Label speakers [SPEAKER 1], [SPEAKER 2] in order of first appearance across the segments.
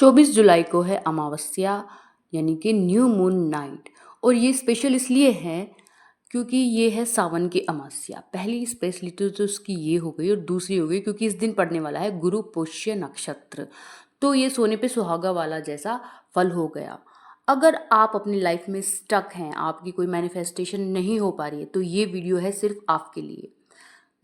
[SPEAKER 1] 24 जुलाई को है अमावस्या यानी कि न्यू मून नाइट। और ये स्पेशल इसलिए है क्योंकि ये है सावन की अमावस्या। पहली स्पेशलिटी तो उसकी ये हो गई और दूसरी हो गई क्योंकि इस दिन पड़ने वाला है गुरु पुष्य नक्षत्र। तो ये सोने पे सुहागा वाला जैसा फल हो गया। अगर आप अपनी लाइफ में स्टक हैं, आपकी कोई मैनिफेस्टेशन नहीं हो पा रही है, तो ये वीडियो है सिर्फ आपके लिए।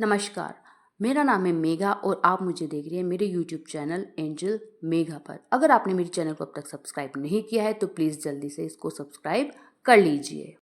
[SPEAKER 1] नमस्कार, मेरा नाम है मेघा और आप मुझे देख रहे हैं मेरे यूट्यूब चैनल एंजल मेघा पर। अगर आपने मेरे चैनल को अब तक सब्सक्राइब नहीं किया है तो प्लीज़ जल्दी से इसको सब्सक्राइब कर लीजिए।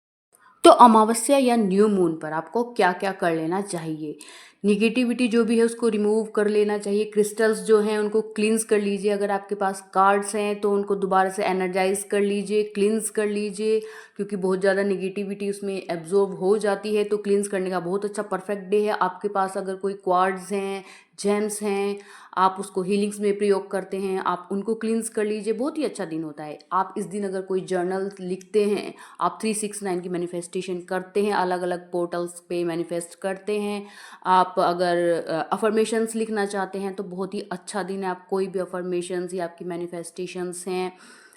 [SPEAKER 1] तो अमावस्या या न्यू मून पर आपको क्या क्या कर लेना चाहिए? निगेटिविटी जो भी है उसको रिमूव कर लेना चाहिए। क्रिस्टल्स जो हैं उनको क्लींस कर लीजिए। अगर आपके पास कार्ड्स हैं तो उनको दोबारा से एनर्जाइज कर लीजिए, क्लींस कर लीजिए, क्योंकि बहुत ज़्यादा निगेटिविटी उसमें एब्जॉर्ब हो जाती है। तो क्लींस करने का बहुत अच्छा परफेक्ट डे है। आपके पास अगर कोई क्वार्ट्स हैं, जेम्स हैं, आप उसको हीलिंग्स में प्रयोग करते हैं, आप उनको क्लींस कर लीजिए। बहुत ही अच्छा दिन होता है। आप इस दिन अगर कोई जर्नल लिखते हैं, आप 369 की मैनिफेस्टेशन करते हैं, अलग अलग पोर्टल्स पे मैनिफेस्ट करते हैं, आप अगर अफर्मेशंस लिखना चाहते हैं तो बहुत ही अच्छा दिन है। आप कोई भी अफर्मेशंस या आपकी मैनिफेस्टेशंस हैं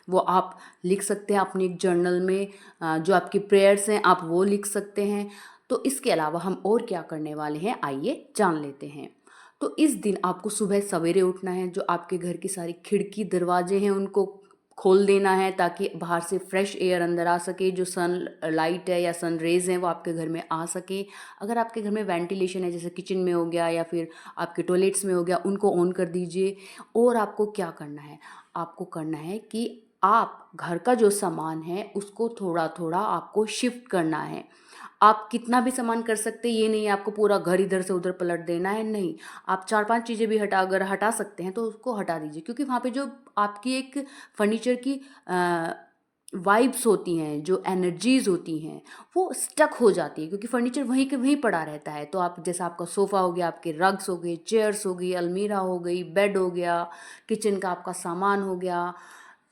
[SPEAKER 1] वो आप लिख सकते हैं अपने एक जर्नल में। जो आपकी प्रेयर्स हैं आप वो लिख सकते हैं। तो इसके अलावा हम और क्या करने वाले हैं, आइए जान लेते हैं। तो इस दिन आपको सुबह सवेरे उठना है। जो आपके घर की सारी खिड़की दरवाजे हैं उनको खोल देना है ताकि बाहर से फ्रेश एयर अंदर आ सके। जो सन लाइट है या सन रेज हैं वो आपके घर में आ सके। अगर आपके घर में वेंटिलेशन है, जैसे किचन में हो गया या फिर आपके टॉयलेट्स में हो गया, उनको ऑन कर दीजिए। और आपको क्या करना है, आपको करना है कि आप घर का जो सामान है उसको थोड़ा थोड़ा आपको शिफ्ट करना है। आप कितना भी सामान कर सकते हैं, ये नहीं है आपको पूरा घर इधर से उधर पलट देना है, नहीं। आप 4-5 चीज़ें भी अगर हटा सकते हैं तो उसको हटा दीजिए, क्योंकि वहाँ पे जो आपकी एक फर्नीचर की वाइब्स होती हैं, जो एनर्जीज होती हैं, वो स्टक हो जाती है, क्योंकि फर्नीचर वहीं के वहीं पड़ा रहता है। तो आप जैसा आपका सोफ़ा हो गया, आपके रग्स हो गए, चेयर्स हो गई, अलमीरा हो गई, बेड हो गया, किचन का आपका सामान हो गया,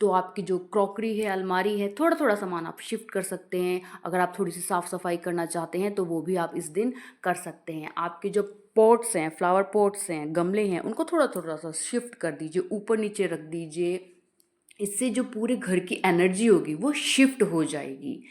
[SPEAKER 1] तो आपकी जो क्रॉकरी है, अलमारी है, थोड़ा थोड़ा सामान आप शिफ्ट कर सकते हैं। अगर आप थोड़ी सी साफ़ सफाई करना चाहते हैं तो वो भी आप इस दिन कर सकते हैं। आपके जो पॉट्स हैं, फ्लावर पॉट्स हैं, गमले हैं, उनको थोड़ा थोड़ा सा शिफ्ट कर दीजिए, ऊपर नीचे रख दीजिए। इससे जो पूरे घर की एनर्जी होगी वो शिफ्ट हो जाएगी।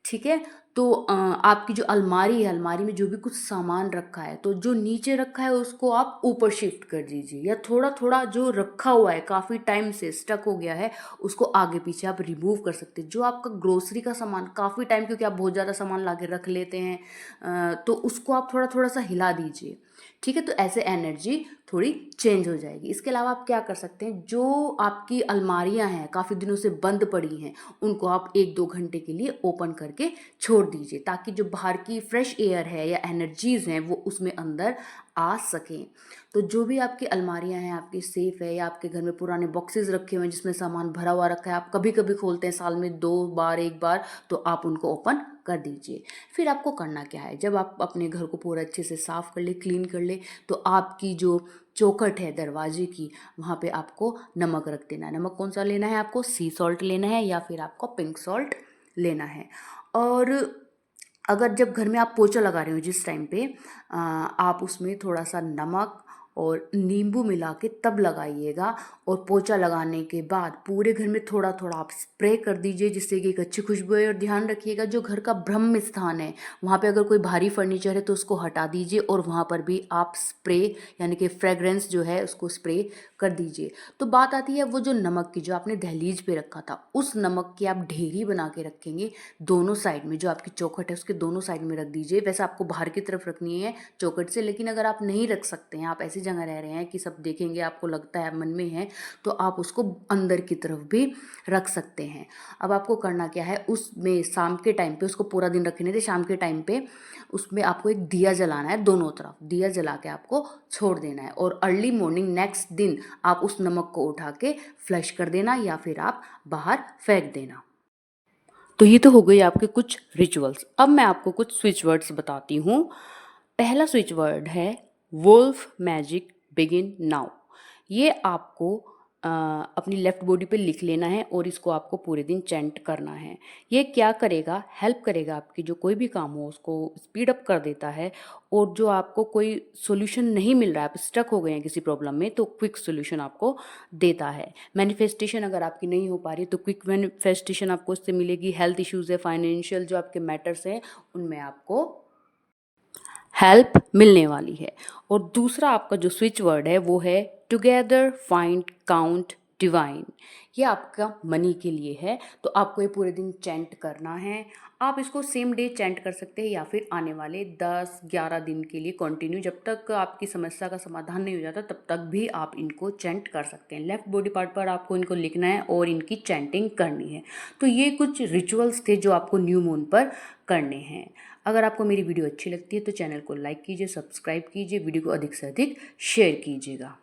[SPEAKER 1] ठीक है। तो आपकी जो अलमारी है, अलमारी में जो भी कुछ सामान रखा है, तो जो नीचे रखा है उसको आप ऊपर शिफ्ट कर दीजिए, या थोड़ा थोड़ा जो रखा हुआ है काफ़ी टाइम से स्टक हो गया है उसको आगे पीछे आप रिमूव कर सकते हैं। जो आपका ग्रोसरी का सामान काफ़ी टाइम, क्योंकि आप बहुत ज़्यादा सामान ला के रख लेते हैं, तो उसको आप थोड़ा थोड़ा सा हिला दीजिए। ठीक है। तो ऐसे एनर्जी थोड़ी चेंज हो जाएगी। इसके अलावा आप क्या कर सकते हैं, जो आपकी अलमारियां हैं काफ़ी दिनों से बंद पड़ी हैं, उनको आप 1-2 घंटे के लिए ओपन करके छोड़ दीजिए, ताकि जो बाहर की फ्रेश एयर है या एनर्जीज़ हैं वो उसमें अंदर आ सकें। तो जो भी आपकी अलमारियां हैं, आपकी सेफ है, या आपके घर में पुराने बॉक्सेस रखे हुए हैं जिसमें सामान भरा हुआ रखा है, आप कभी कभी खोलते हैं, साल में 2 बार 1 बार, तो आप उनको ओपन कर दीजिए। फिर आपको करना क्या है, जब आप अपने घर को पूरा अच्छे से साफ़ कर ले, क्लीन कर ले, तो आपकी जो चौखट है दरवाजे की, वहाँ पे आपको नमक रख देना है। नमक कौन सा लेना है आपको, सी सॉल्ट लेना है या फिर आपको पिंक सॉल्ट लेना है। और अगर जब घर में आप पोछा लगा रहे हो जिस टाइम पे, आप उसमें थोड़ा सा नमक और नींबू मिला के तब लगाइएगा। और पोछा लगाने के बाद पूरे घर में थोड़ा थोड़ा आप स्प्रे कर दीजिए, जिससे कि एक अच्छी खुशबू है। और ध्यान रखिएगा, जो घर का ब्रह्म स्थान है वहाँ पे अगर कोई भारी फर्नीचर है तो उसको हटा दीजिए, और वहाँ पर भी आप स्प्रे यानी कि फ्रेगरेंस जो है उसको स्प्रे कर दीजिए। तो बात आती है वो जो नमक की, जो आपने दहलीज पे रखा था, उस नमक की आप ढेरी बना के रखेंगे दोनों साइड में। जो आपकी चौखट है उसके दोनों साइड में रख दीजिए। वैसे आपको बाहर की तरफ रखनी है चौखट से, लेकिन अगर आप नहीं रख सकते हैं, आप ऐसी जगह रह रहे हैं कि सब देखेंगे, आपको लगता है मन में है, तो आप उसको अंदर की तरफ भी रख सकते हैं। अब आपको करना क्या है, उसमें शाम के टाइम पे, उसको पूरा दिन रखने थे, शाम के टाइम पे उसमें आपको एक दिया जलाना है, दोनों तरफ दिया जला के आपको छोड़ देना है। और अर्ली मॉर्निंग नेक्स्ट दिन आप उस नमक को उठा के फ्लश कर देना, या फिर आप बाहर फेंक देना। तो ये तो हो गई आपके कुछ रिचुअल्स। अब मैं आपको कुछ स्विच वर्ड्स बताती हूँ। पहला स्विच वर्ड है वुल्फ मैजिक बिगिन नाउ। ये आपको अपनी लेफ़्ट बॉडी पे लिख लेना है और इसको आपको पूरे दिन चैंट करना है। ये क्या करेगा, हेल्प करेगा, आपकी जो कोई भी काम हो उसको स्पीड अप कर देता है, और जो आपको कोई सॉल्यूशन नहीं मिल रहा है, आप स्टक हो गए हैं किसी प्रॉब्लम में, तो क्विक सॉल्यूशन आपको देता है। मैनिफेस्टेशन अगर आपकी नहीं हो पा रही तो क्विक मैनिफेस्टेशन आपको इससे मिलेगी। हेल्थ इश्यूज़ है, फाइनेंशियल जो आपके मैटर्स हैं, उनमें आपको हेल्प मिलने वाली है। और दूसरा आपका जो स्विच वर्ड है वो है टुगेदर फाइंड काउंट डिवाइन। ये आपका मनी के लिए है, तो आपको ये पूरे दिन चैंट करना है। आप इसको सेम डे चैंट कर सकते हैं या फिर आने वाले 10-11 दिन के लिए कंटिन्यू, जब तक आपकी समस्या का समाधान नहीं हो जाता तब तक भी आप इनको चैंट कर सकते हैं। लेफ्ट बॉडी पार्ट पर आपको इनको लिखना है और इनकी चैंटिंग करनी है। तो ये कुछ रिचुअल्स थे जो आपको न्यू मून पर करने हैं। अगर आपको मेरी वीडियो अच्छी लगती है तो चैनल को लाइक कीजिए, सब्सक्राइब कीजिए, वीडियो को अधिक से अधिक शेयर कीजिएगा।